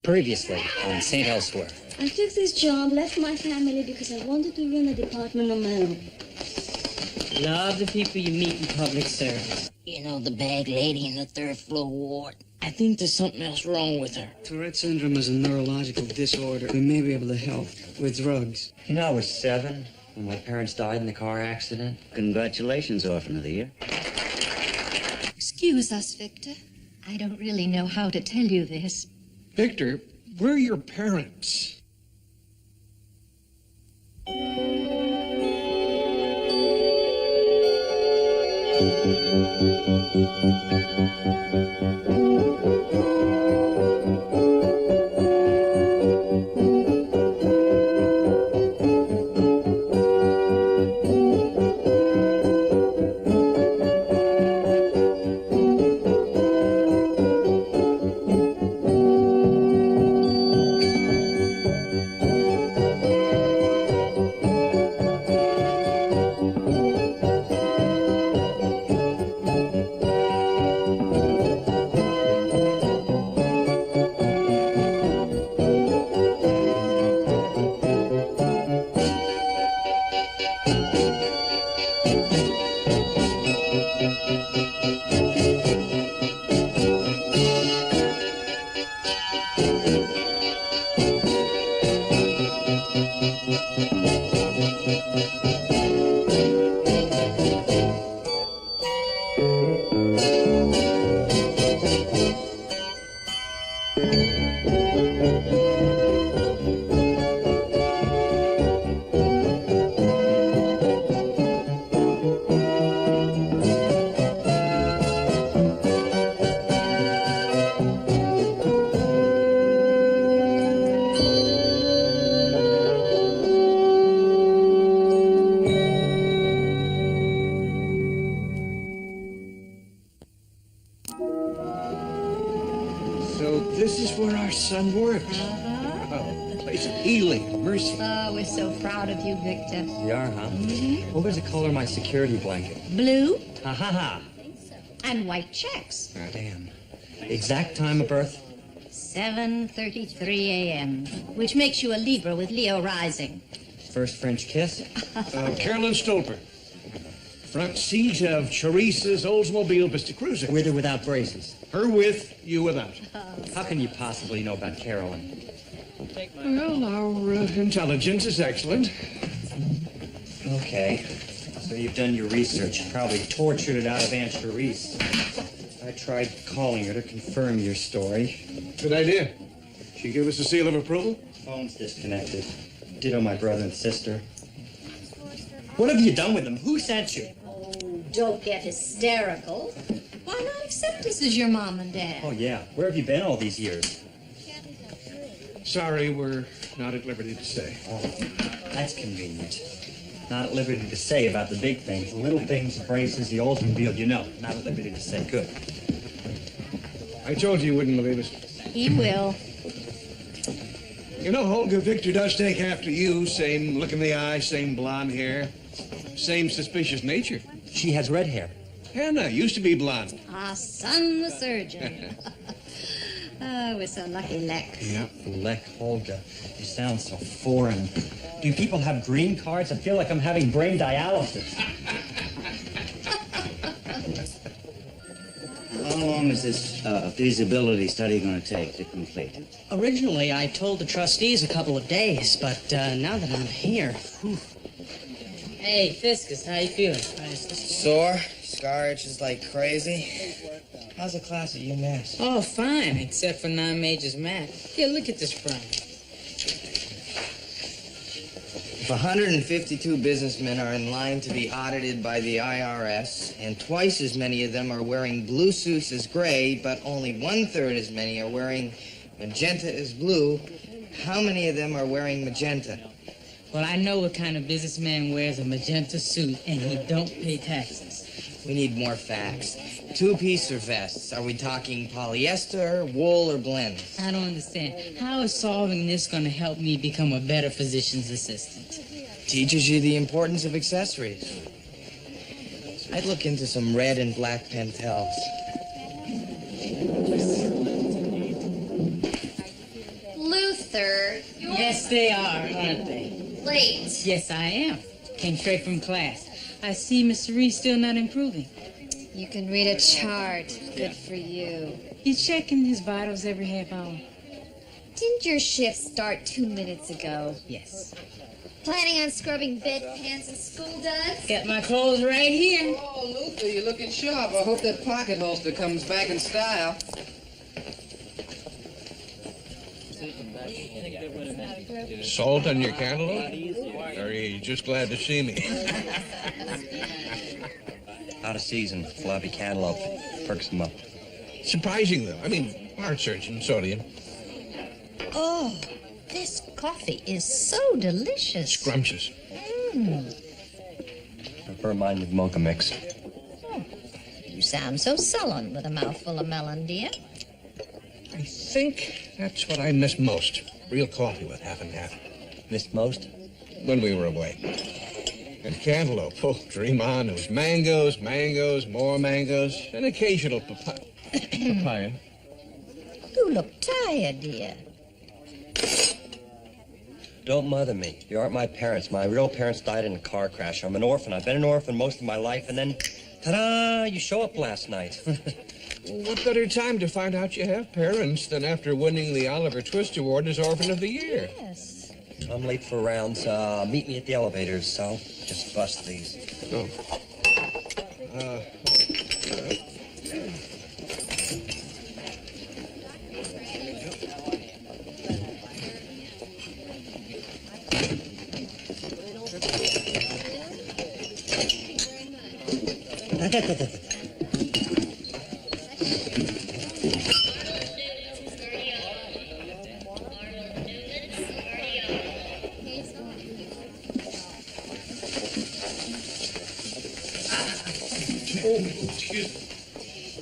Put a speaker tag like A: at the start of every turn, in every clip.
A: Previously on St. Elsewhere.
B: I took this job, left my family because I wanted to run a department on my own.
A: Love the people you meet in public service.
C: You know, the bag lady in the third floor ward.
A: I think there's something else wrong with her.
D: Tourette syndrome is a neurological disorder. We may be able to help with drugs.
E: You know, I was 7 when my parents died in the car accident.
F: Congratulations, Orphan of the Year.
G: Excuse us, Victor. I don't really know how to tell you this.
H: Victor, we're your parents. Son works. Oh, a place of healing and mercy.
G: Oh, we're so proud of you, Victor.
E: You are, huh? Mm-hmm. What was the color of my security blanket?
G: Blue.
E: Ha ha ha.
G: And white checks.
E: Oh, damn. Exact time of birth?
G: 7:33 a.m., which makes you a Libra with Leo rising.
E: First French kiss?
H: Carolyn Stolper. Front seat of Charissa's Oldsmobile Vista Cruiser.
E: With or without braces?
H: Her with, you without.
E: How can you possibly know about Carolyn?
H: Well, our intelligence is excellent.
E: Okay. So you've done your research. Probably tortured it out of Aunt Charisse. I tried calling her to confirm your story.
H: Good idea. She give us a seal of approval?
E: Phone's disconnected. Ditto my brother and sister. What have you done with them? Who sent you?
G: Oh, don't get hysterical. Why not accept us as your mom and dad?
E: Oh, yeah. Where have you been all these years?
H: Sorry, we're not at liberty to say.
E: Oh, that's convenient. Not at liberty to say about the big things. The little things, the braces, the Oldsmobile, you know. Not at liberty to say. Good.
H: I told you wouldn't believe us.
G: He will.
H: You know, Olga, Victor does take after you. Same look in the eye, same blonde hair, same suspicious nature.
E: She has red hair.
H: Hannah used to be blonde.
G: Our son, the surgeon. Oh, we're so lucky, Lek.
E: Yeah, Lek, Olga. You sound so foreign. Do people have green cards? I feel like I'm having brain dialysis.
F: How long is this feasibility study going to take to complete?
A: Originally, I told the trustees a couple of days, but now that I'm here... Whew. Hey, Fiscus, how you feeling?
I: Sore. Scar itches like crazy. How's the class at UMass?
A: Oh, fine, except for non-majors math. Here, look at this front.
I: If 152 businessmen are in line to be audited by the IRS, and twice as many of them are wearing blue suits as gray, but only 1/3 as many are wearing magenta as blue, how many of them are wearing magenta?
A: Well, I know what kind of businessman wears a magenta suit, and he don't pay taxes.
I: We need more facts. 2-piece or vests? Are we talking polyester, wool, or blends?
A: I don't understand. How is solving this going to help me become a better physician's assistant?
I: Teaches you the importance of accessories. I'd look into some red and black Pentels.
J: 3rd.
A: Yes, they are, aren't they?
J: Late.
A: Yes, I am. Came straight from class. I see Miss Reese still not improving.
J: You can read a chart. Good for you.
A: He's checking his vitals every half hour.
J: Didn't your shift start 2 minutes ago?
A: Yes.
J: Planning on scrubbing bedpans and school duds?
A: Got my clothes right here.
K: Oh, Luther, you're looking sharp. I hope that pocket holster comes back in style.
H: Salt on your cantaloupe? Or are you just glad to see me?
L: Out of season, floppy cantaloupe. Perks them up.
H: Surprising, though. I mean, heart surgeon, sodium.
G: Oh, this coffee is so delicious.
H: Scrumptious.
L: Prefer mine with mocha mix.
G: Oh, you sound so sullen with a mouthful of melon, dear.
H: I think that's what I miss most. Real coffee with half and half.
L: Missed most?
H: When we were away. And cantaloupe, oh, dream on. It was mangoes, mangoes, more mangoes, and occasional papaya.
G: You look tired, dear.
L: Don't mother me. You aren't my parents. My real parents died in a car crash. I'm an orphan. I've been an orphan most of my life, and then, ta-da, you show up last night.
H: What better time to find out you have parents than after winning the Oliver Twist Award as Orphan of the Year?
G: Yes.
L: I'm late for rounds. Meet me at the elevators, so just bust these.
H: Oh.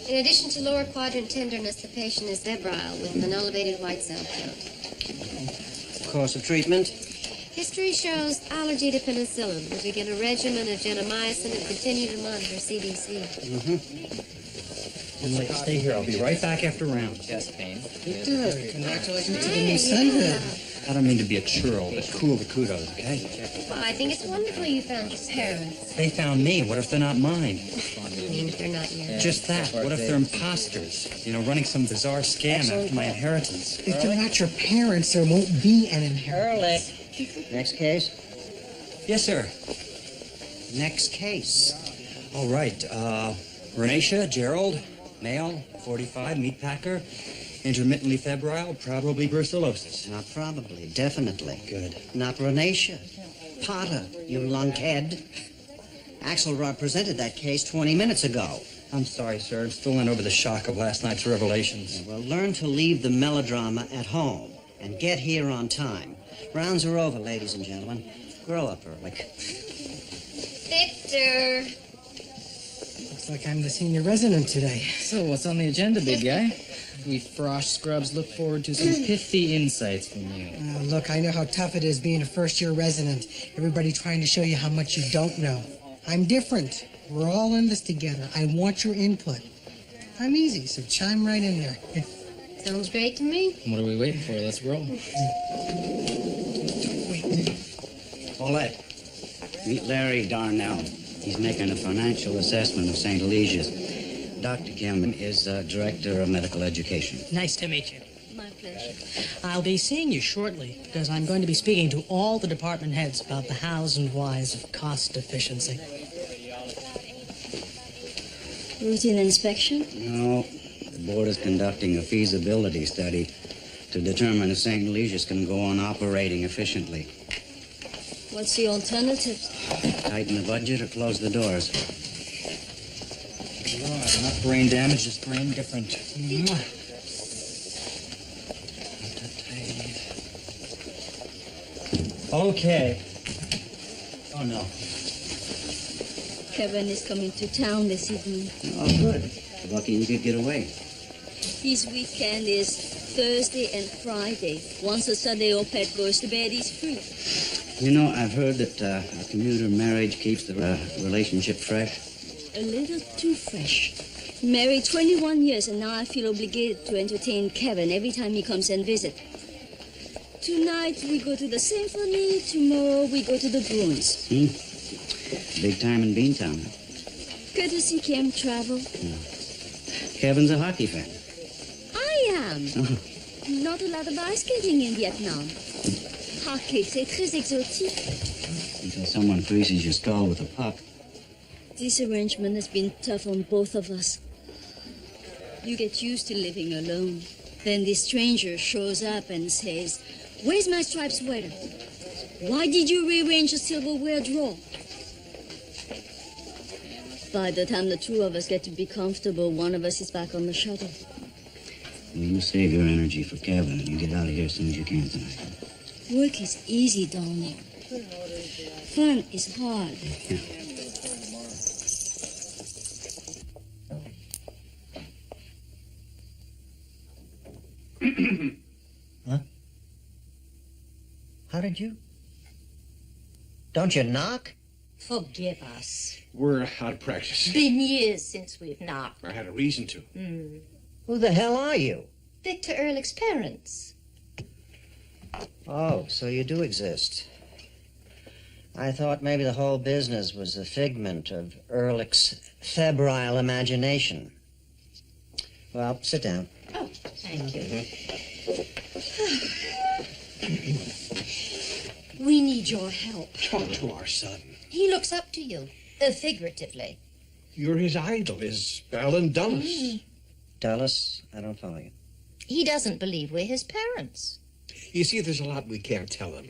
J: In addition to lower quadrant tenderness, the patient is febrile with an elevated white cell count.
F: Course of treatment?
J: History shows allergy to penicillin. We'll begin a regimen of gentamicin and continue to monitor CDC.
E: Stay here. I'll be right back after rounds.
I: Chest pain.
D: Good. Congratulations to the new sonhood.
E: I don't mean to be a churl, but cool the kudos, okay?
J: Well, I think it's wonderful you found your parents.
E: They found me. What if they're not mine?
J: Even if they're not yours.
E: Just that. What if they're imposters? You know, running some bizarre scam after my inheritance.
D: If they're not your parents, there won't be an inheritance.
F: Next case?
E: Yes, sir.
F: Next case.
E: All right. Renatia, Gerald, male, 45, meat packer, intermittently febrile, probably brucellosis.
F: Not probably, definitely.
E: Good.
F: Not Renatia. Potter, you lunkhead. Axelrod presented that case 20 minutes ago.
E: I'm sorry, sir. I'm still in over the shock of last night's revelations.
F: Well, learn to leave the melodrama at home and get here on time. Rounds are over, ladies and gentlemen. Grow up early.
J: Victor!
D: Looks like I'm the senior resident today.
I: So, what's on the agenda, big guy? We frosh scrubs look forward to some pithy insights from you.
D: Look, I know how tough it is being a first-year resident. Everybody trying to show you how much you don't know. I'm different. We're all in this together. I want your input. I'm easy, so chime right in there.
J: Sounds great to me.
I: What are we waiting for? Let's roll.
F: Paulette, meet Larry Darnell. He's making a financial assessment of St. Alicia's. Dr. Kim is Director of Medical Education.
A: Nice to meet you.
B: My pleasure.
A: I'll be seeing you shortly because I'm going to be speaking to all the department heads about the hows and whys of cost efficiency.
B: Routine inspection?
F: No, the board is conducting a feasibility study to determine if St. Alicia's can go on operating efficiently.
B: What's the alternative?
F: Tighten the budget or close the doors.
E: Not brain damage, just brain different. Okay. Oh, no.
B: Kevin is coming to town this evening.
F: Oh, good. Lucky you could get away.
B: His weekend is Thursday and Friday. Once a Sunday old pet goes to bed, he's free.
F: You know, I've heard that a commuter marriage keeps the relationship fresh.
B: A little too fresh. Married 21 years, and now I feel obligated to entertain Kevin every time he comes and visits. Tonight we go to the symphony, tomorrow we go to the Bruins.
F: Big time in Beantown.
B: Courtesy Kim Travel.
F: Kevin's a hockey fan.
B: I am. Not a lot of ice skating in Vietnam. Hockey, c'est très exotique.
F: Until someone freezes your skull with a puck.
B: This arrangement has been tough on both of us. You get used to living alone. Then this stranger shows up and says, "Where's my striped sweater? Why did you rearrange the silverware drawer?" By the time the two of us get to be comfortable, one of us is back on the shuttle.
F: You must save your energy for Kevin and get out of here as soon as you can tonight.
B: Work is easy, darling. Fun is hard.
M: Huh? How did you? Don't you knock?
G: Forgive us.
H: We're out of practice.
G: Been years since we've knocked.
H: I had a reason to.
M: Who the hell are you?
G: Victor Ehrlich's parents.
M: Oh, so you do exist. I thought maybe the whole business was a figment of Ehrlich's febrile imagination. Well, sit down.
G: Oh, thank you. We need your help.
H: Talk to our son.
G: He looks up to you, figuratively.
H: You're his idol, his Alan Dulles.
M: Dulles? I don't follow you.
G: He doesn't believe we're his parents.
H: You see, there's a lot we can't tell him.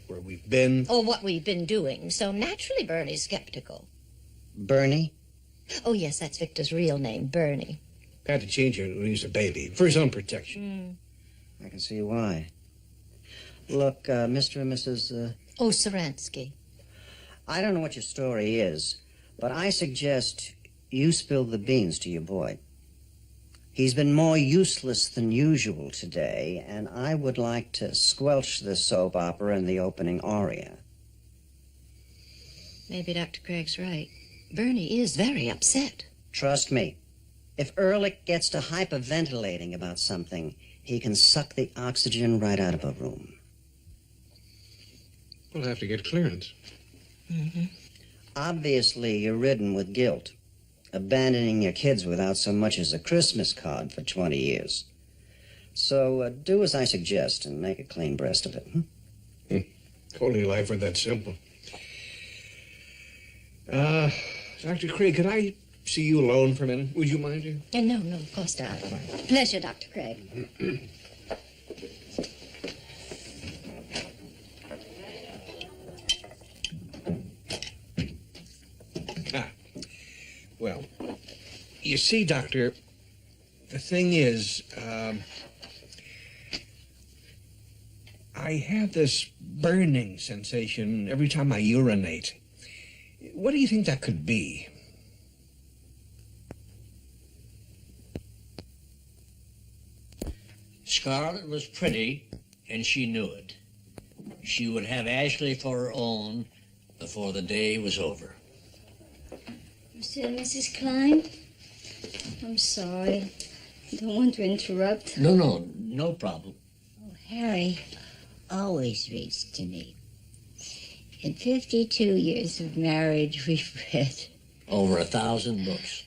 H: Where we've been.
G: Or what we've been doing. So naturally Bernie's skeptical.
M: Bernie?
G: Oh, yes, that's Victor's real name, Bernie.
H: Had to change it when he was a baby, for his own protection.
M: I can see why. Look, Mr. and Mrs.
G: Oh, Saransky.
M: I don't know what your story is, but I suggest you spill the beans to your boy. He's been more useless than usual today, and I would like to squelch the soap opera in the opening aria.
G: Maybe Dr. Craig's right. Bernie is very upset.
M: Trust me. If Ehrlich gets to hyperventilating about something, he can suck the oxygen right out of a room.
H: We'll have to get clearance.
M: Obviously, you're ridden with guilt, abandoning your kids without so much as a Christmas card for 20 years. So do as I suggest and make a clean breast of it.
H: Only life were that simple. Dr. Craig, could I see you alone for a minute? Would you mind?
G: No, of course not. Pleasure, Dr. Craig.
H: Well, you see, Doctor, the thing is, I have this burning sensation every time I urinate. What do you think that could be?
N: Scarlett was pretty, and she knew it. She would have Ashley for her own before the day was over.
B: Mr. and Mrs. Klein? I'm sorry. I don't want to interrupt.
N: No problem.
C: Oh, Harry always reads to me. In 52 years of marriage, we've read
N: Over 1,000 books.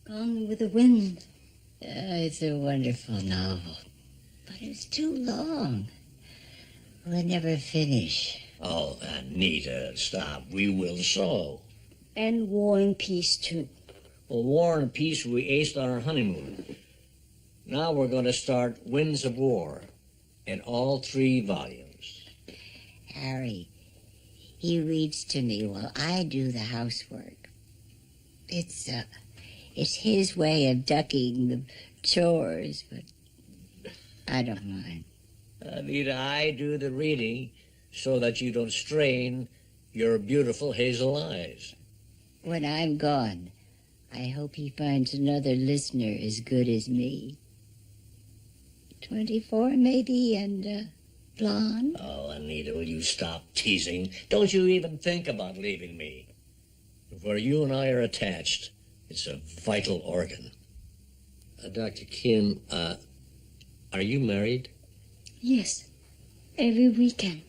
B: Gone with the Wind.
C: it's a wonderful novel, but it's too long. We'll never finish.
N: Oh, Anita, stop. We will so.
B: And War and Peace, too.
N: Well, War and Peace we aced on our honeymoon. Now we're going to start Winds of War in all 3 volumes.
C: Harry, he reads to me while I do the housework. It's his way of ducking the chores, but I don't mind.
N: Anita, I do the reading so that you don't strain your beautiful hazel eyes.
C: When I'm gone, I hope he finds another listener as good as me. 24 maybe, and blonde.
N: Oh, Anita, will you stop teasing? Don't you even think about leaving me. Where you and I are attached, it's a vital organ. Dr. Kim, are you married?
B: Yes. every weekend.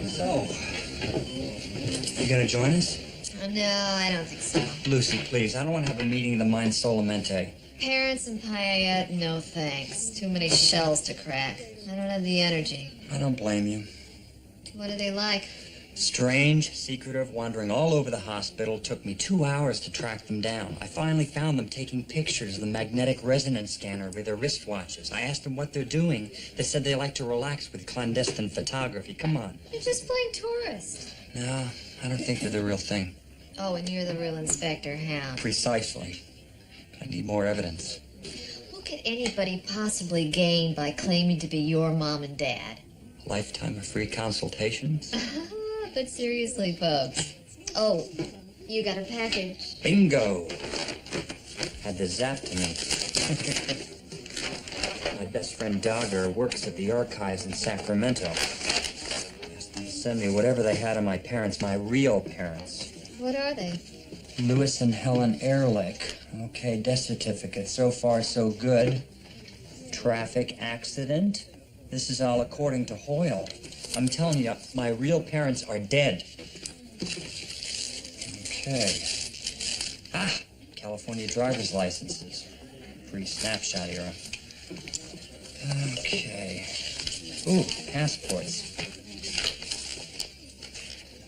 L: So, you gonna join us?
J: No, I don't think so.
L: Lucy, please, I don't want to have a meeting of the Mind Solamente.
J: Parents and Payette, no thanks. Too many shells to crack. I don't have the energy.
L: I don't blame you.
J: What are they like?
L: Strange, secretive, wandering all over the hospital. Took me 2 hours to track them down. I finally found them taking pictures of the magnetic resonance scanner with their wristwatches. I asked them what they're doing. They said they like to relax with clandestine photography. Come on.
J: You're just plain tourist.
L: No, I don't think they're the real thing.
J: Oh, and you're the real inspector, huh?
L: Precisely. I need more evidence.
J: What could anybody possibly gain by claiming to be your mom and dad?
L: Lifetime of free consultations?
J: But seriously, folks. Oh, you got a package.
L: Bingo! Had the zap to me. My best friend Dogger works at the archives in Sacramento. Asked them to send me whatever they had on my parents, my real parents.
J: What are they?
L: Louis and Helen Ehrlich. Okay, death certificate. So far, so good. Traffic accident. This is all according to Hoyle. I'm telling you, my real parents are dead. Okay. Ah, California driver's licenses. Pre-snapshot era. Okay. Ooh, passports.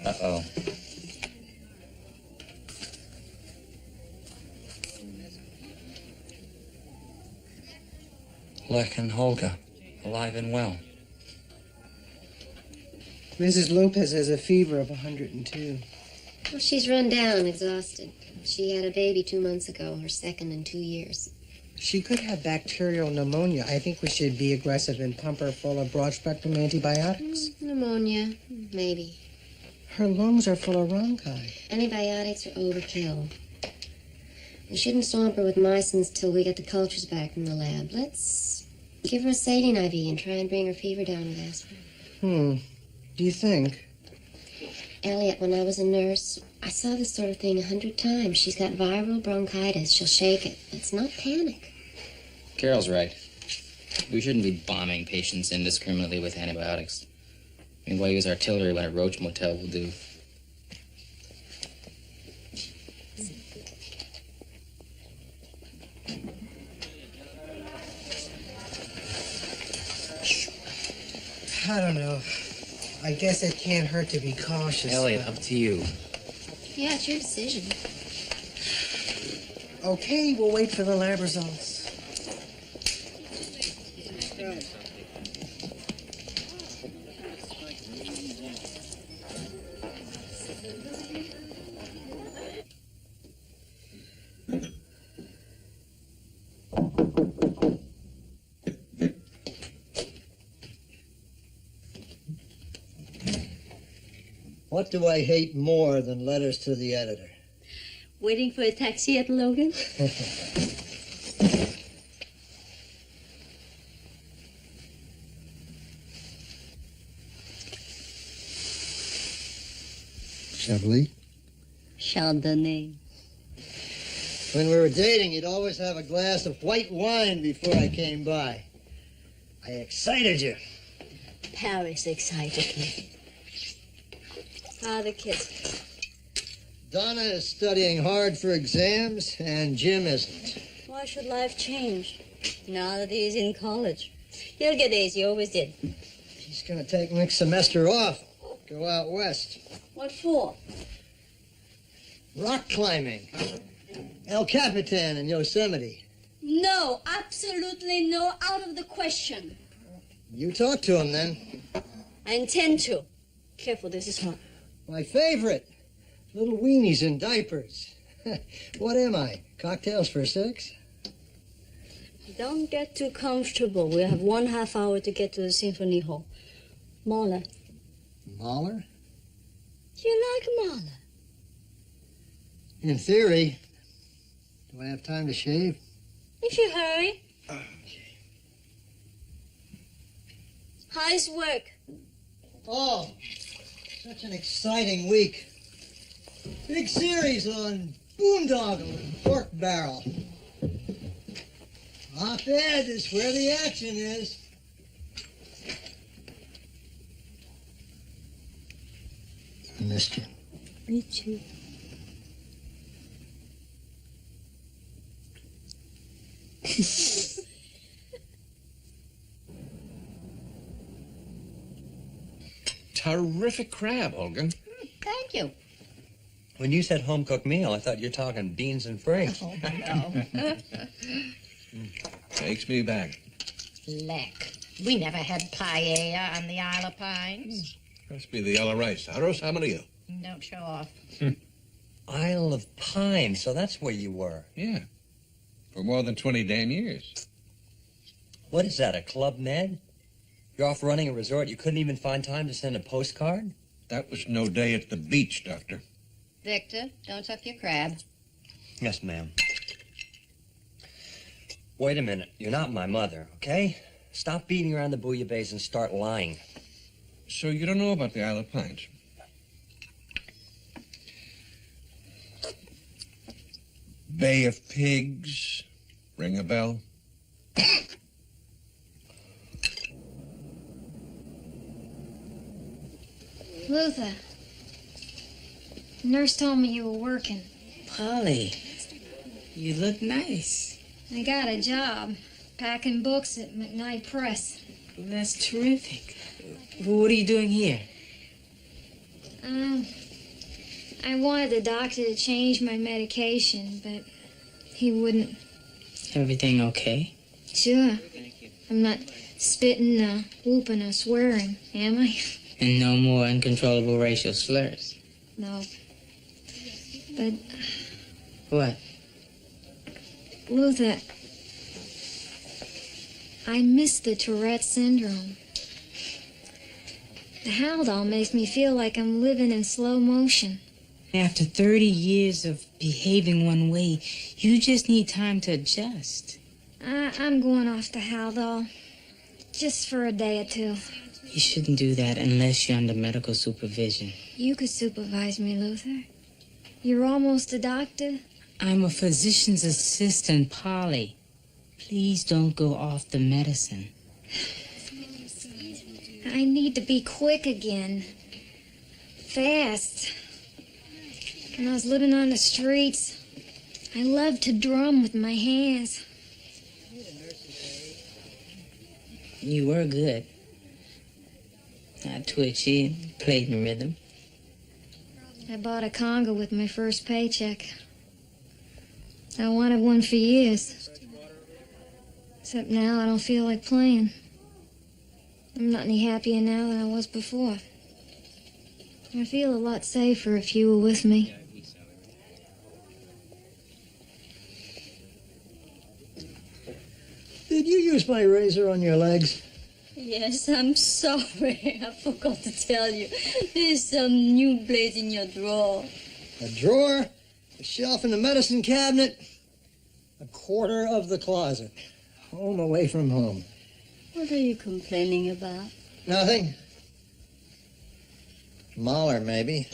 L: Uh-oh. Lech and Holga, alive and well.
D: Mrs. Lopez has a fever of 102.
J: Well, she's run down, exhausted. She had a baby 2 months ago, her second in 2 years.
D: She could have bacterial pneumonia. I think we should be aggressive and pump her full of broad-spectrum antibiotics.
J: Pneumonia, maybe.
D: Her lungs are full of rhonchi.
J: Antibiotics are overkill. We shouldn't swamp her with mysins till we get the cultures back from the lab. Let's give her a saline IV and try and bring her fever down with aspirin.
D: Do you think?
J: Elliot, when I was a nurse, I saw this sort of thing 100 times. She's got viral bronchitis. She'll shake it. Let's not panic.
O: Carol's right. We shouldn't be bombing patients indiscriminately with antibiotics. I mean, why use artillery when a roach motel will do?
D: I don't know. I guess it can't hurt to be cautious.
O: Elliot, up to you.
J: Yeah, it's your decision.
D: Okay, we'll wait for the lab results.
P: What do I hate more than letters to the editor?
B: Waiting for a taxi at Logan?
P: Chablis?
B: Chardonnay.
P: When we were dating, you'd always have a glass of white wine before I came by. I excited you.
B: Paris excited me. How are the kids?
P: Donna is studying hard for exams, and Jim isn't.
B: Why should life change now that he's in college? He'll get A's, he always did.
P: He's going to take next semester off, go out west.
B: What for?
P: Rock climbing. El Capitan in Yosemite.
B: No, absolutely no, out of the question.
P: You talk to him, then.
B: I intend to. Careful, this is hot.
P: My favorite. Little weenies in diapers. What am I? Cocktails for 6?
B: Don't get too comfortable. We have 1/2 hour to get to the Symphony Hall. Mahler.
P: Mahler?
B: You like Mahler?
P: In theory. Do I have time to shave?
B: If you hurry. How's work?
P: Oh, such an exciting week. Big series on boondoggle with a pork barrel. Op-ed is where the action is. I missed you.
B: Me too.
H: Terrific crab, Olga.
G: Thank you.
L: When you said home-cooked meal, I thought you were talking beans and franks.
G: Oh, no.
H: Takes me back.
G: Leck. We never had paella on the Isle of Pines.
H: Must be the yellow rice. Aros, how many of you?
G: Don't show off.
L: Isle of Pines, so that's where you were.
H: Yeah. For more than 20 damn years.
L: What is that, a Club Med? You're off running a resort, you couldn't even find time to send a postcard?
H: That was no day at the beach, Doctor.
G: Victor, don't tuck your crab.
L: Yes, ma'am. Wait a minute, you're not my mother, okay? Stop beating around the bouillabaisse and start lying.
H: So you don't know about the Isle of Pines? Bay of Pigs. Ring a bell?
Q: Luther, nurse told me you were working.
A: Polly, you look nice.
Q: I got a job packing books at McKnight Press.
A: That's terrific. What are you doing here?
Q: I wanted the doctor to change my medication, but he wouldn't.
A: Everything okay?
Q: Sure. I'm not spitting, whooping, or swearing, am I?
A: And no more uncontrollable racial slurs.
Q: No. But,
A: What?
Q: Luther, I miss the Tourette syndrome. The Haldol makes me feel like I'm living in slow motion.
A: After 30 years of behaving one way, you just need time to adjust.
Q: I'm going off the Haldol. Just for a day or two.
A: You shouldn't do that unless you're under medical supervision.
Q: You could supervise me, Luther. You're almost a doctor.
A: I'm a physician's assistant, Polly. Please don't go off the medicine.
Q: I need to be quick again. Fast. When I was living on the streets, I loved to drum with my hands.
A: You were good. Not twitchy, played in rhythm.
Q: I bought a conga with my first paycheck. I wanted one for years. Except now I don't feel like playing. I'm not any happier now than I was before. I feel a lot safer if you were with me.
P: Did you use my razor on your legs?
B: Yes, I'm sorry. I forgot to tell you. There's some new blades in your drawer.
P: A drawer, a shelf in the medicine cabinet, a quarter of the closet. Home away from home.
B: What are you complaining about?
P: Nothing. Mahler, maybe.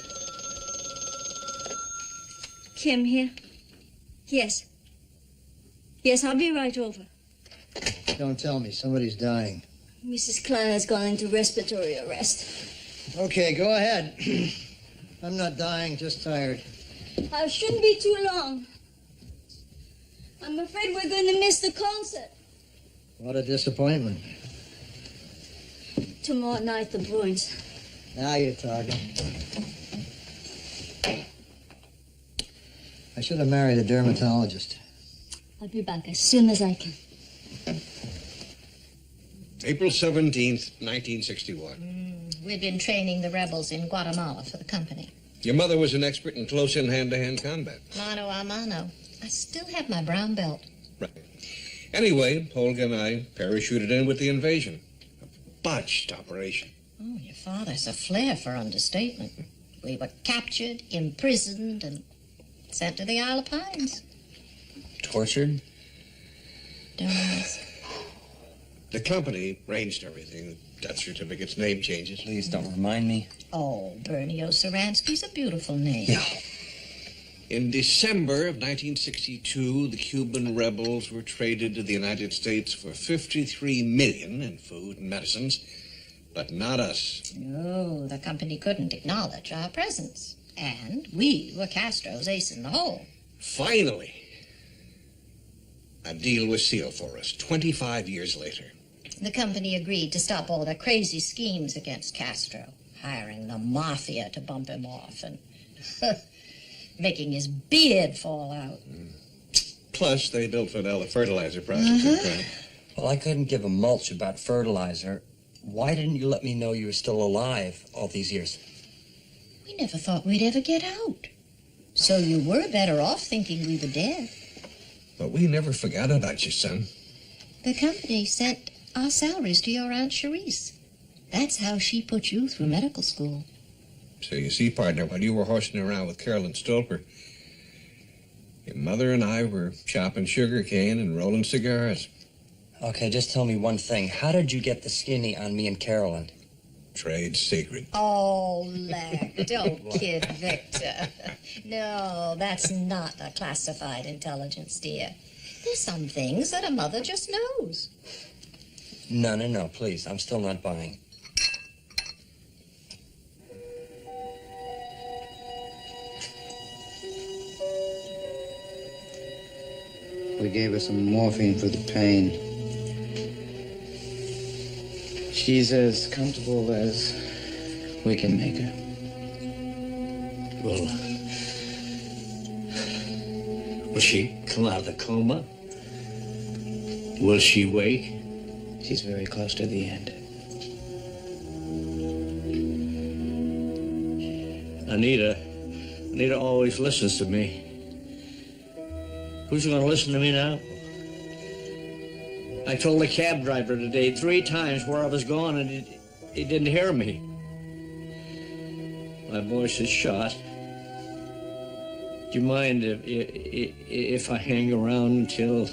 B: Kim here? Yes. Yes, I'll be right over.
P: Don't tell me, somebody's dying.
B: Mrs. Klein has gone into respiratory arrest.
P: Okay, go ahead. I'm not dying, just tired.
B: I shouldn't be too long. I'm afraid we're going to miss the concert.
P: What a disappointment.
B: Tomorrow night, the Bruins.
P: Now you're talking. I should have married a dermatologist.
B: I'll be back as soon as I can.
H: April 17th, 1961.
G: We'd been training the rebels in Guatemala for the company.
H: Your mother was an expert in close-in hand-to-hand combat.
G: Mano a mano. I still have my brown belt.
H: Right. Anyway, Olga and I parachuted in with the invasion. A botched operation.
G: Oh, your father's a flair for understatement. We were captured, imprisoned, and sent to the Isle of Pines.
L: Tortured?
G: Don't ask.
H: The company arranged everything. Death certificates, name changes.
L: Please don't remind me.
G: Oh, Bernio Saransky's a beautiful name.
L: Yeah.
H: In December of 1962, the Cuban rebels were traded to the United States for $53 million in food and medicines, but not us.
G: No, the company couldn't acknowledge our presence. And we were Castro's ace in the hole.
H: Finally, a deal was sealed for us 25 years later.
G: The company agreed to stop all their crazy schemes against Castro, hiring the mafia to bump him off and making his beard fall out.
H: Plus, they built Fidel a fertilizer processing plant.
L: Well, I couldn't give a mulch about fertilizer. Why didn't you let me know you were still alive all these years?
G: We never thought we'd ever get out. So you were better off thinking we were dead.
H: But we never forgot about you, son.
G: The company sent our salaries to your Aunt Cherise. That's how she put you through medical school.
H: So you see, partner, while you were horsing around with Carolyn Stolper, your mother and I were chopping sugar cane and rolling cigars.
L: Okay, just tell me one thing. How did you get the skinny on me and Carolyn?
H: Trade secret.
G: Oh, Leck, don't kid Victor. No, that's not a classified intelligence, dear. There's some things that a mother just knows.
L: No, please. I'm still not buying.
F: We gave her some morphine for the pain. She's as comfortable as we can make her.
N: Well, will she come out of the coma? Will she wake?
F: She's very close to the end.
N: Anita always listens to me. Who's going to listen to me now? I told the cab driver today 3 times where I was going, and he didn't hear me. My voice is shot. Do you mind if I hang around until...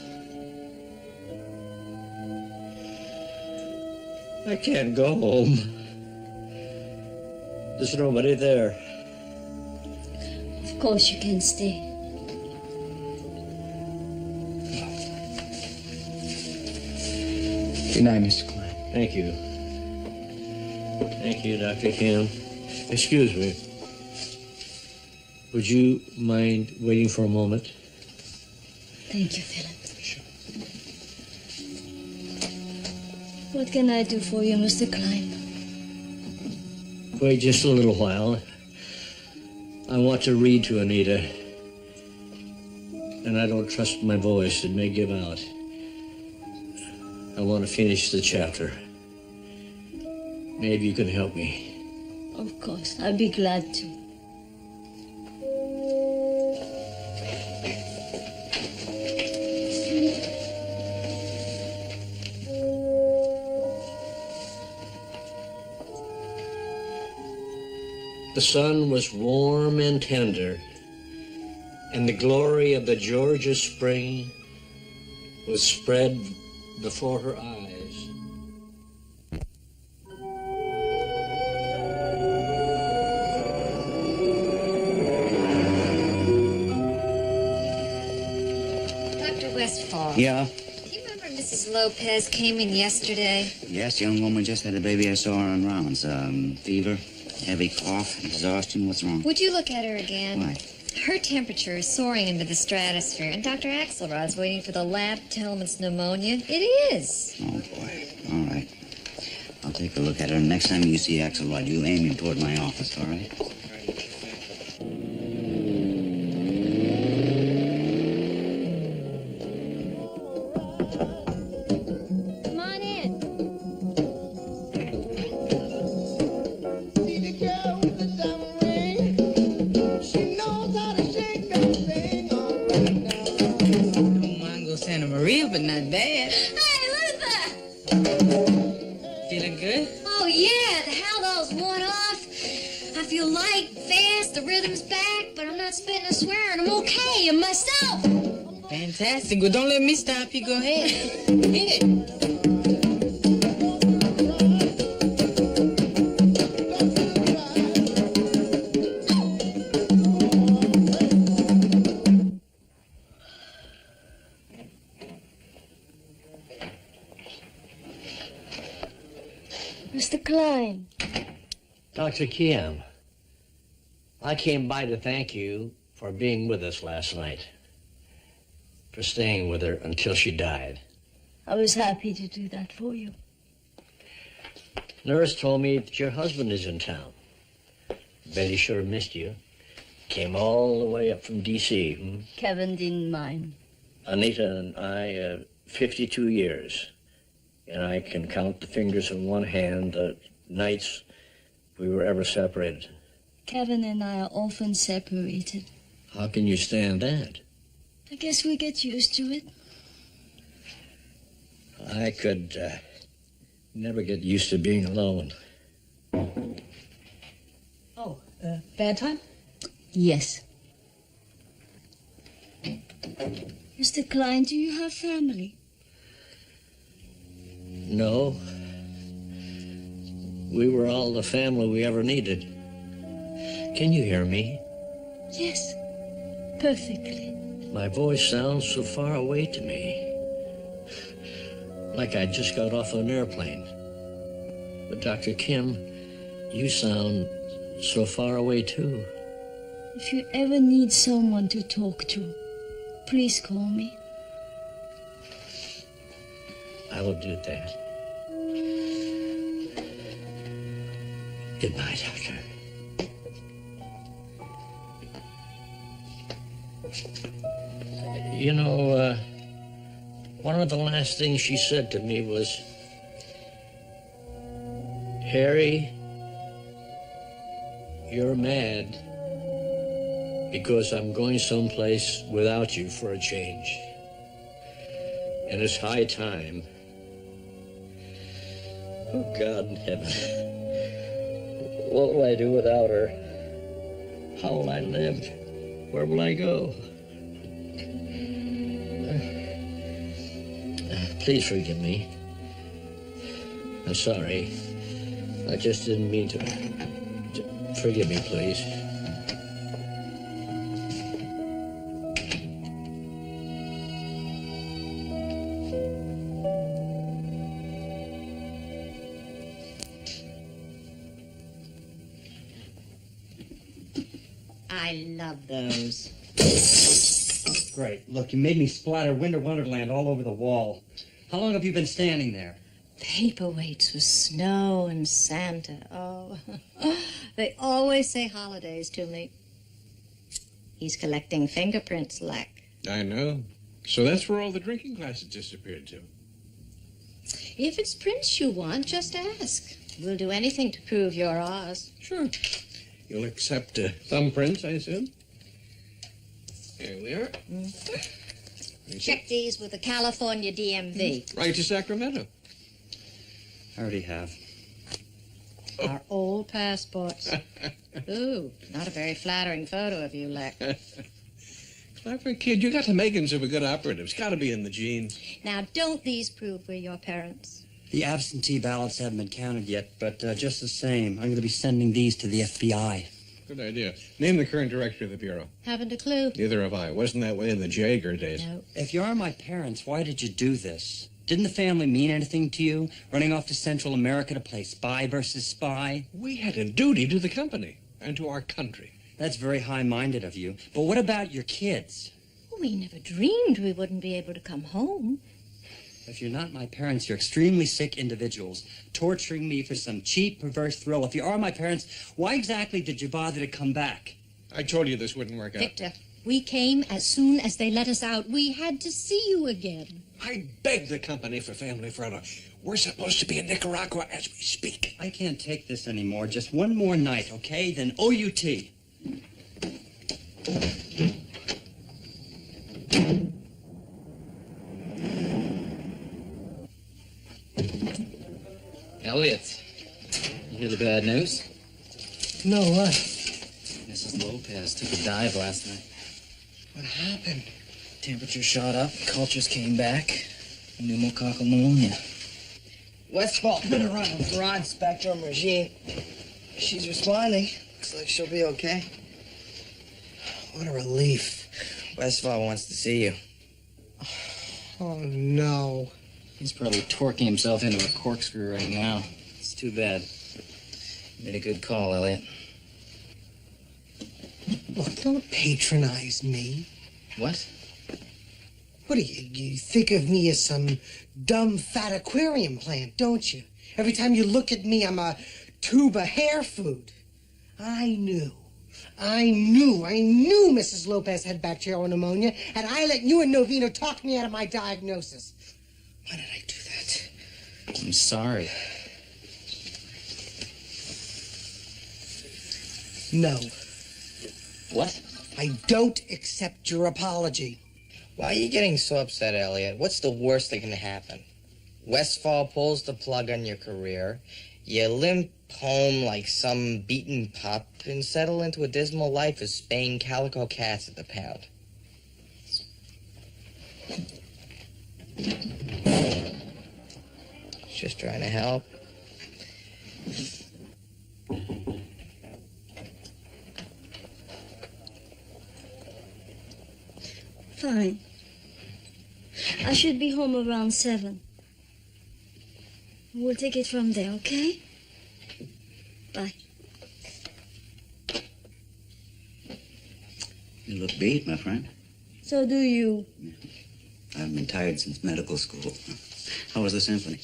N: I can't go home. There's nobody there.
B: Of course you can stay.
F: Good night, Mr. Klein.
N: Thank you. Thank you, Dr. Kim. Excuse me. Would you mind waiting for a moment?
B: Thank you, Philip. What can I do for you, Mr. Klein?
N: Wait just a little while. I want to read to Anita. And I don't trust my voice. It may give out. I want to finish the chapter. Maybe you can help me.
B: Of course, I'll be glad to.
N: The sun was warm and tender, and the glory of the Georgia spring was spread before her eyes.
Q: Dr. Westfall.
F: Yeah?
Q: Do you remember Mrs. Lopez came in yesterday?
F: Yes, young woman just had a baby. I saw her on rounds. Fever, heavy cough, exhaustion. What's wrong?
Q: Would you look at her again?
F: Why?
Q: Her temperature is soaring into the stratosphere, and Dr. Axelrod's waiting for the lab to tell him it's pneumonia. It is.
F: Oh, boy. All right. I'll take a look at her. Next time you see Axelrod, you aim him toward my office, all right?
Q: Come on in.
K: Santa Maria, but not bad.
Q: Hey, Luther!
K: Feeling good?
Q: Oh, yeah, the Haldol's worn off. I feel light, fast, the rhythm's back, but I'm not spitting or swearing. I'm okay, I'm myself.
K: Fantastic. Well, don't let me stop you. Go ahead. Hit it.
B: Mr. Klein.
N: Dr. Kim, I came by to thank you for being with us last night, for staying with her until she died.
B: I was happy to do that for you.
N: Nurse told me that your husband is in town. Bet he sure missed you. Came all the way up from D.C.
B: Kevin didn't mind.
N: Anita and I, 52 years. And I can count the fingers on one hand the nights we were ever separated.
B: Kevin and I are often separated.
N: How can you stand that?
B: I guess we get used to it.
N: I could never get used to being alone.
A: Oh, bad time?
B: Yes. Mr. Klein, do you have family?
N: No. We were all the family we ever needed. Can you hear me?
B: Yes, perfectly.
N: My voice sounds so far away to me. Like I just got off an airplane. But Dr. Kim, you sound so far away too.
B: If you ever need someone to talk to, please call me.
N: I will do that. Goodbye, Doctor. You know, one of the last things she said to me was, Harry, you're mad because I'm going someplace without you for a change. And it's high time. Oh, God in heaven. What will I do without her? How will I live? Where will I go? Please forgive me. I'm sorry. I just didn't mean to. Forgive me, please.
G: I love those.
L: Great. Look, you made me splatter Winter Wonderland all over the wall. How long have you been standing there?
G: Paperweights with snow and Santa. Oh, they always say holidays to me. He's collecting fingerprints, Leck.
H: I know. So that's where all the drinking glasses disappeared to.
G: If it's prints you want, just ask. We'll do anything to prove you're ours.
H: Sure. You'll accept thumbprints, I assume? Here we are.
G: Check these with the California DMV.
H: Right to Sacramento.
L: I already have.
G: Our old passports. Ooh, not a very flattering photo of you, Leck.
H: Clever kid. You got the makings of a good operative. It's got to be in the genes.
G: Now, don't these prove we're your parents?
L: The absentee ballots haven't been counted yet, but just the same, I'm going to be sending these to the FBI.
H: Good idea. Name the current director of the Bureau.
G: Haven't a clue.
H: Neither have I. Wasn't that way in the Jaeger days.
G: No.
L: If you are my parents, why did you do this? Didn't the family mean anything to you? Running off to Central America to play spy versus spy?
H: We had a duty to the company and to our country.
L: That's very high-minded of you. But what about your kids?
G: We never dreamed we wouldn't be able to come home.
L: If you're not my parents, you're extremely sick individuals, torturing me for some cheap, perverse thrill. If you are my parents, why exactly did you bother to come back?
H: I told you this wouldn't work out.
G: Victor, we came as soon as they let us out. We had to see you again.
H: I begged the company for family photo. We're supposed to be in Nicaragua as we speak.
L: I can't take this anymore. Just one more night, okay? Then OUT.
O: Elliot, you hear the bad news?
D: No, what?
O: Mrs. Lopez took a dive last night.
D: What happened?
O: Temperature shot up, cultures came back, pneumococcal pneumonia.
I: Westfall's been running a broad spectrum regime. She's responding. Looks like she'll be okay.
D: What a relief.
I: Westfall wants to see you.
D: Oh, no.
O: He's probably torquing himself into a corkscrew right now.
F: It's too bad. You made a good call, Elliot.
D: Look, don't patronize me.
F: What?
D: What do you think of me as some dumb, fat aquarium plant, don't you? Every time you look at me, I'm a tube of hair food. I knew Mrs. Lopez had bacterial pneumonia, and I let you and Novino talk me out of my diagnosis. Why did I do that?
O: I'm sorry.
D: No.
O: What?
D: I don't accept your apology.
I: Why are you getting so upset, Elliot? What's the worst that can happen? Westfall pulls the plug on your career. You limp home like some beaten pup and settle into a dismal life as spaying calico cats at the pound. Just trying to help.
B: Fine. I should be home around 7. We'll take it from there, okay? Bye.
F: You look beat, my friend.
B: So do you.
F: I haven't been tired since medical school. How was the symphony?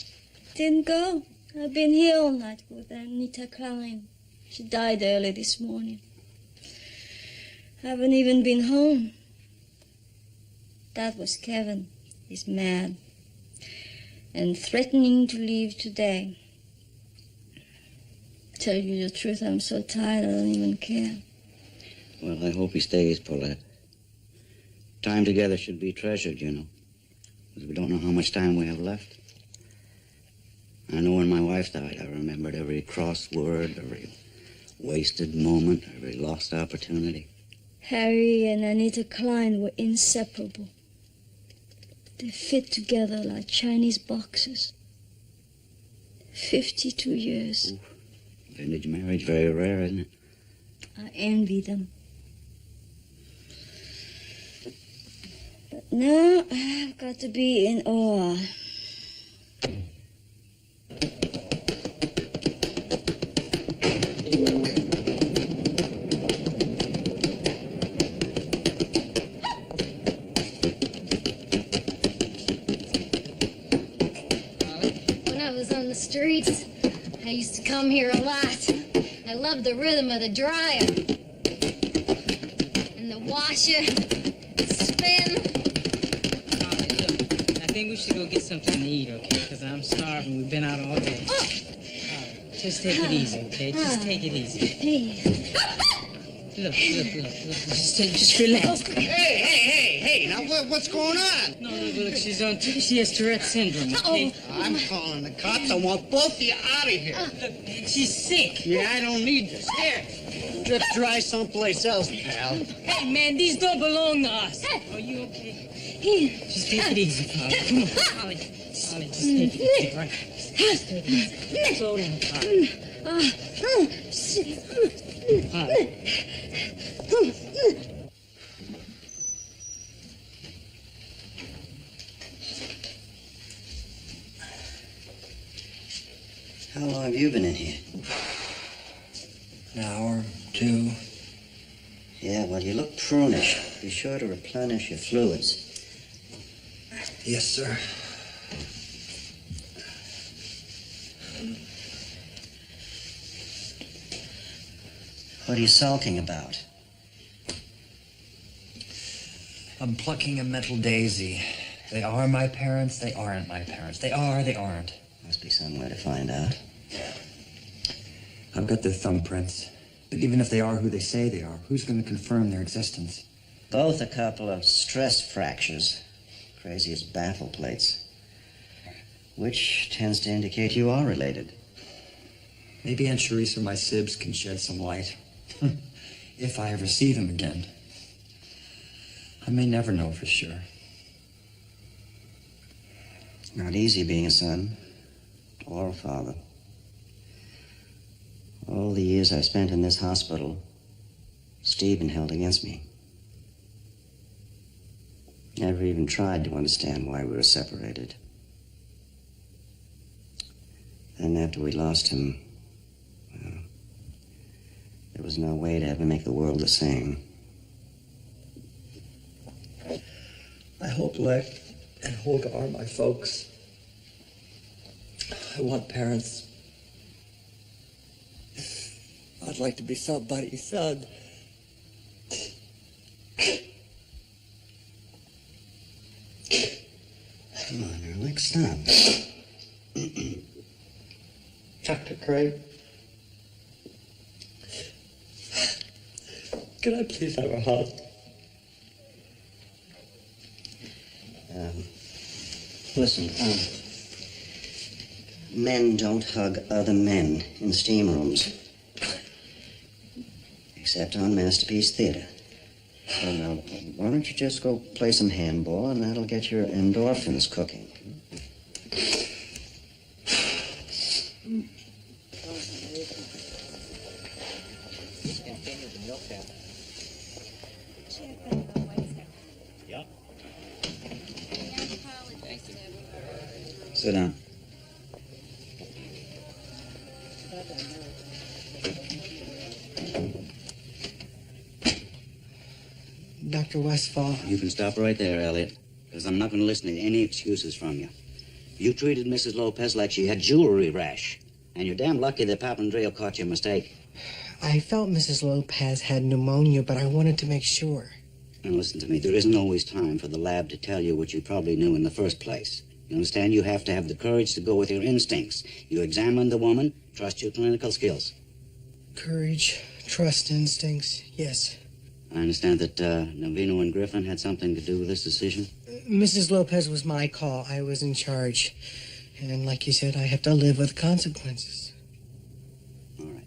B: Didn't go. I've been here all night with Anita Klein. She died early this morning. Haven't even been home. That was Kevin. He's mad. And threatening to leave today. Tell you the truth, I'm so tired I don't even care.
F: Well, I hope he stays, Paulette. Time together should be treasured, you know. Because we don't know how much time we have left. I know when my wife died, I remembered every crossed word, every wasted moment, every lost opportunity.
B: Harry and Anita Klein were inseparable. They fit together like Chinese boxes. 52 years.
F: Ooh, vintage marriage, very rare, isn't it?
B: I envy them. But now I've got to be in awe.
J: Streets. I used to come here a lot. I loved the rhythm of the dryer and the washer, spin.
K: I think we should go get something to eat, okay? Because I'm starving. We've been out all day. All right, just take it easy, okay? Just take it easy. Look. Just relax.
H: Hey, now what's going on?
K: No, look, she has Tourette's syndrome, okay?
H: I'm calling the cops. I want both of you out of here.
K: Look, she's sick.
H: Yeah, I don't need this. Here, let's try someplace else, pal.
K: Hey, man, these don't belong to us. Are you okay? Here. Just take it easy, Polly. Come on, Polly, just take it easy, right? Just take it easy. Slow down, Polly. Polly.
M: How long have you been in here?
F: An hour, 2.
M: Yeah, well, you look prunish. Be sure to replenish your fluids.
F: Yes, sir.
M: What are you sulking about?
L: I'm plucking a mental daisy. They are my parents, they aren't my parents. They are, they aren't.
M: Must be some way to find out.
L: I've got their thumbprints. But even if they are who they say they are, who's going to confirm their existence?
M: Both a couple of stress fractures. Crazy as baffle plates. Which tends to indicate you are related.
L: Maybe Aunt Charisse or my Sibs can shed some light. If I ever see them again. I may never know for sure.
M: Not easy being a son or a father. All the years I spent in this hospital, Stephen held against me. Never even tried to understand why we were separated.
F: Then after we lost him, well, there was no way to ever make the world the same.
R: I hope Leck and Holga are my folks. I want parents. I'd like to be somebody's son.
F: Come on now, Leck, stop.
R: Dr. Craig, can I please have a hug?
F: Listen, men don't hug other men in steam rooms. Except on Masterpiece Theater. So now, why don't you just go play some handball, and that'll get your endorphins cooking. Sit down.
D: Dr. Westfall.
F: You can stop right there, Elliot, because I'm not going to listen to any excuses from you. You treated Mrs. Lopez like she had jewelry rash, and you're damn lucky that Papandreou caught your mistake.
D: I felt Mrs. Lopez had pneumonia, but I wanted to make sure.
F: Now listen to me, there isn't always time for the lab to tell you what you probably knew in the first place. You understand? You have to have the courage to go with your instincts. You examine the woman, trust your clinical skills.
D: Courage, trust, instincts, yes.
F: I understand that Navino and Griffin had something to do with this decision?
D: Mrs. Lopez was my call. I was in charge. And like you said, I have to live with the consequences.
F: All right.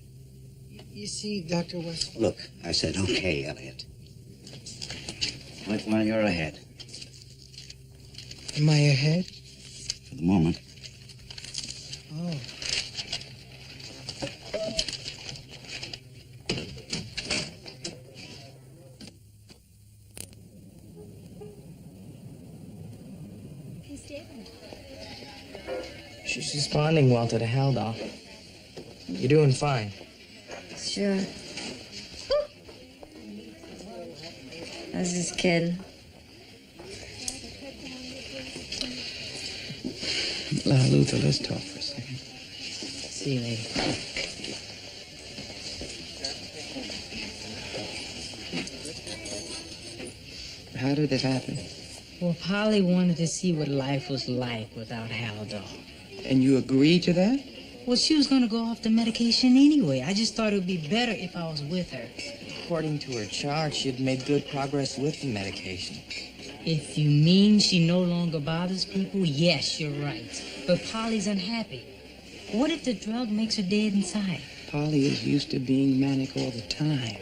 D: You see, Dr. Westfall...
F: Look, I said okay, Elliot. Well, you're ahead.
D: Am I ahead?
F: For the moment.
D: Oh.
I: She's responding well to the Haldol. You're doing fine.
J: Sure. I was just kidding.
I: Luther, let's talk for a second.
K: See you later.
I: How did this happen?
K: Well, Polly wanted to see what life was like without Haldol.
I: And you agreed to that?
K: Well, she was going to go off the medication anyway. I just thought it would be better if I was with her.
I: According to her chart, she had made good progress with the medication.
K: If you mean she no longer bothers people, yes, you're right. But Polly's unhappy. What if the drug makes her dead inside?
I: Polly is used to being manic all the time.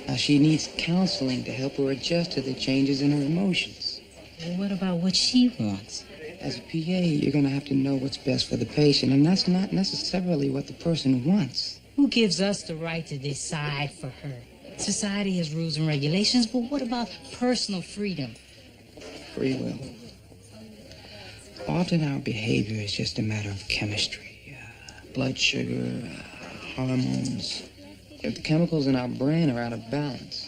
I: Now, she needs counseling to help her adjust to the changes in her emotions.
K: Well, what about what she wants?
I: As a PA, you're going to have to know what's best for the patient, and that's not necessarily what the person wants.
K: Who gives us the right to decide for her? Society has rules and regulations, but what about personal freedom?
I: Free will. Often our behavior is just a matter of chemistry, blood sugar, hormones. If the chemicals in our brain are out of balance,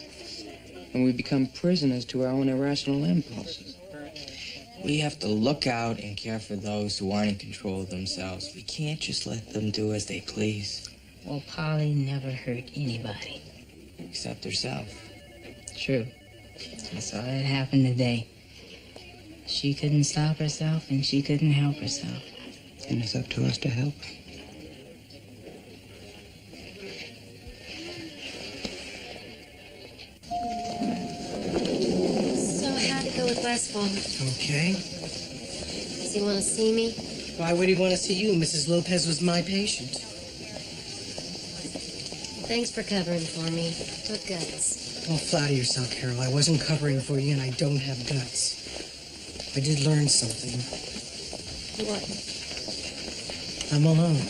I: and we become prisoners to our own irrational impulses. We have to look out and care for those who aren't in control of themselves. We can't just let them do as they please.
K: Well, Polly never hurt anybody.
I: Except herself.
K: True. I saw it happen today. She couldn't stop herself, and she couldn't help herself.
I: And it's up to us to help her.
J: So how'd it go with Westfall?
D: Okay.
J: Does he want to see me?
D: Why would he want to see you? Mrs. Lopez was my patient.
J: Thanks for covering for me. What guts?
D: Don't flatter yourself, Carol. I wasn't covering for you, and I don't have guts. I did learn something.
J: What?
D: I'm alone.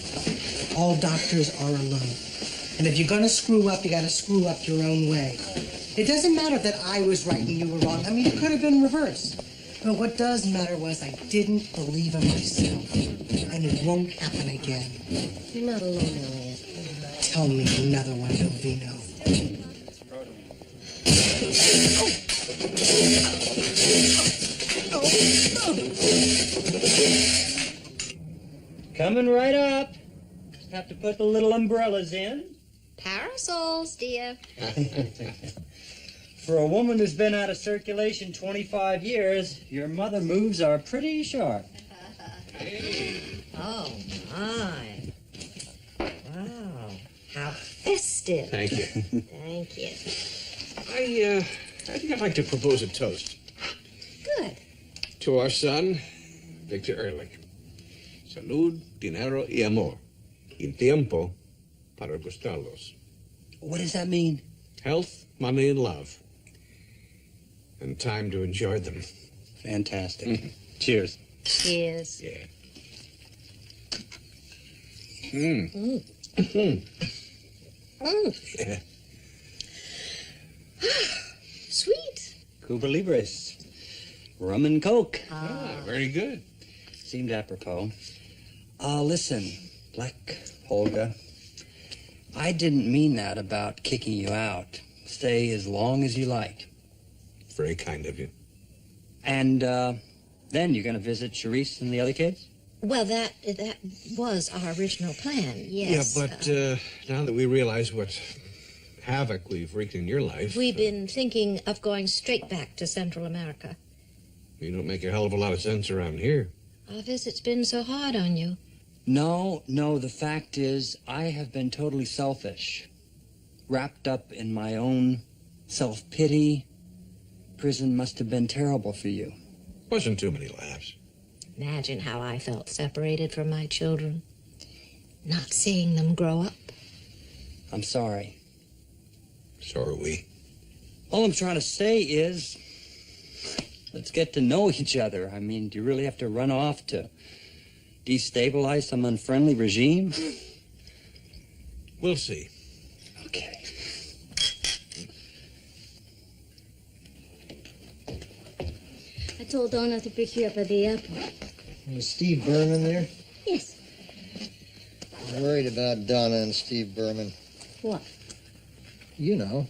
D: All doctors are alone. And if you're going to screw up, you got to screw up your own way. It doesn't matter that I was right and you were wrong. I mean, it could have been reversed. But what does matter was I didn't believe in myself. And it won't happen again.
J: You're not alone, Elliot.
D: Tell me another one, Elvino.
E: Coming right up. Just have to put the little umbrellas in.
G: Parasols, dear.
E: For a woman who's been out of circulation 25 years, your mother moves are pretty sharp.
G: Oh, my. Wow. How festive.
H: Thank you.
G: Thank you.
H: I think I'd like to propose a toast.
G: Good.
H: To our son, Victor Ehrlich. Salud, dinero y amor. Y tiempo para gustarlos.
M: What does that mean?
H: Health, money, and love. And time to enjoy them.
M: Fantastic. Cheers.
G: Cheers.
H: Yeah. Yeah.
G: Sweet.
M: Cuba Libres. Rum and Coke.
H: Very good.
M: Seemed apropos. Listen, Black Olga. I didn't mean that about kicking you out. Stay as long as you like.
H: Very kind of you.
M: And, then you're gonna visit Charisse and the other kids?
G: Well, that was our original plan, yes.
H: Yeah, but now that we realize what havoc we've wreaked in your life...
G: We've been thinking of going straight back to Central America.
H: You don't make a hell of a lot of sense around here.
G: Our visit's been so hard on you.
M: No, the fact is, I have been totally selfish. Wrapped up in my own self-pity. Prison must have been terrible for you.
H: Wasn't too many laughs.
G: Imagine how I felt separated from my children. Not seeing them grow up.
M: I'm sorry.
H: So are we.
M: All I'm trying to say is, let's get to know each other. I mean, do you really have to run off to destabilize some unfriendly regime?
H: We'll see.
M: Okay.
B: I told Donna to pick you up at the airport.
P: Was Steve Berman there?
B: Yes.
P: I'm worried about Donna and Steve Berman.
B: What?
P: You know.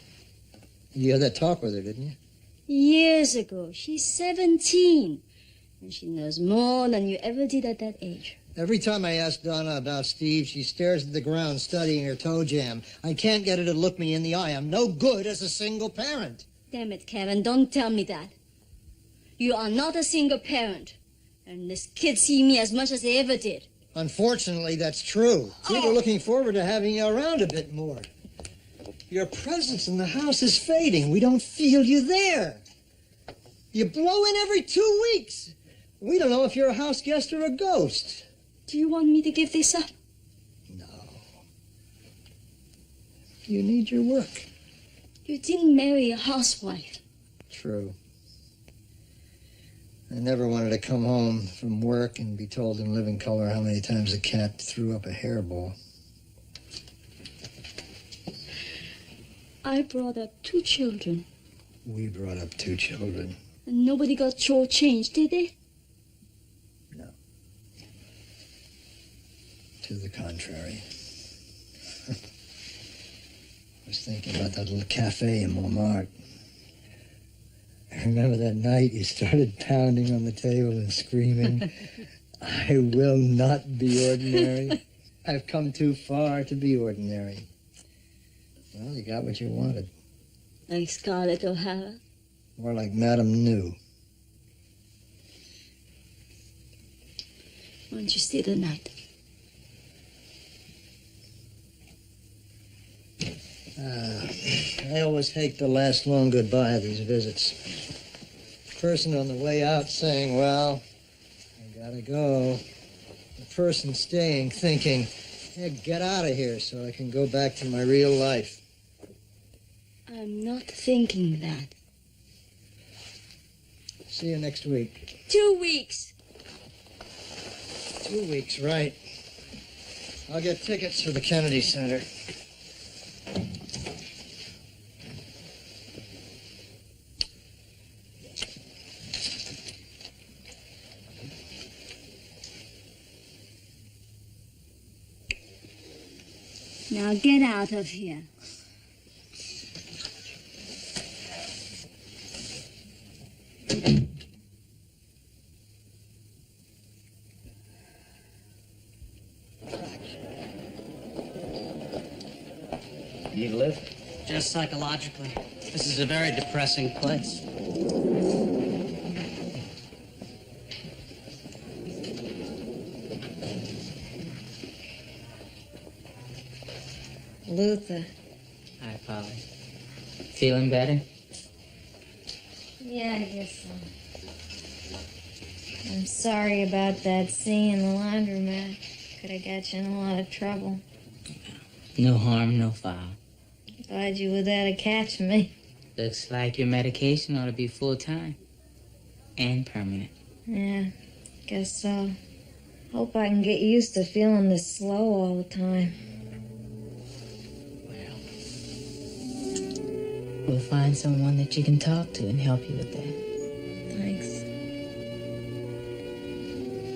P: You had that talk with her, didn't you?
B: Years ago. She's 17. And she knows more than you ever did at that age.
P: Every time I ask Donna about Steve, she stares at the ground studying her toe jam. I can't get her to look me in the eye. I'm no good as a single parent.
B: Damn it, Karen, don't tell me that. You are not a single parent. And this kid see me as much as they ever did.
P: Unfortunately, that's true. We were looking forward to having you around a bit more. Your presence in the house is fading. We don't feel you there. You blow in every 2 weeks. We don't know if you're a house guest or a ghost.
B: Do you want me to give this up?
P: No. You need your work.
B: You didn't marry a housewife.
P: True. I never wanted to come home from work and be told in living color how many times a cat threw up a hairball.
B: I brought up 2 children.
P: We brought up 2 children.
B: And nobody got shortchanged, did they?
P: No. To the contrary. I was thinking about that little cafe in Montmartre. I remember that night you started pounding on the table and screaming, I will not be ordinary. I've come too far to be ordinary. Well, you got what you wanted.
B: Like Scarlett O'Hara?
P: More like Madame New.
B: Why don't you stay the night?
P: I always hate the last long goodbye of these visits. Person on the way out saying, well, I gotta go. The person staying thinking, hey, get out of here so I can go back to my real life.
B: I'm not thinking that.
P: See you next week.
B: 2 weeks.
P: 2 weeks, right. I'll get tickets for the Kennedy Center.
B: Now get out of here.
F: Need a lift?
A: Just psychologically. This is a very depressing place.
Q: Luther.
O: Hi, Polly. Feeling better?
Q: Yeah, I guess so. I'm sorry about that scene in the laundromat. Could have got you in a lot of trouble.
O: No harm, no foul.
Q: Thought you were there to catch me.
O: Looks like your medication ought to be full-time. And permanent.
Q: Yeah, guess so. Hope I can get used to feeling this slow all the time.
O: We'll find someone that you can talk to and help you with that.
Q: Thanks.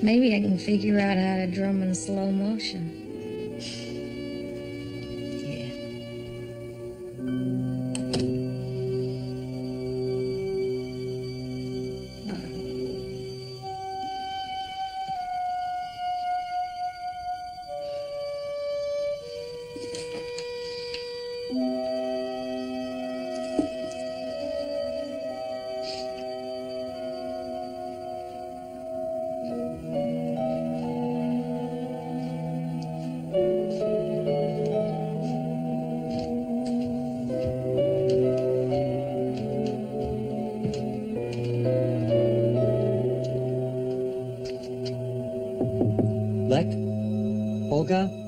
Q: Maybe I can figure out how to drum in slow motion.
M: Olga?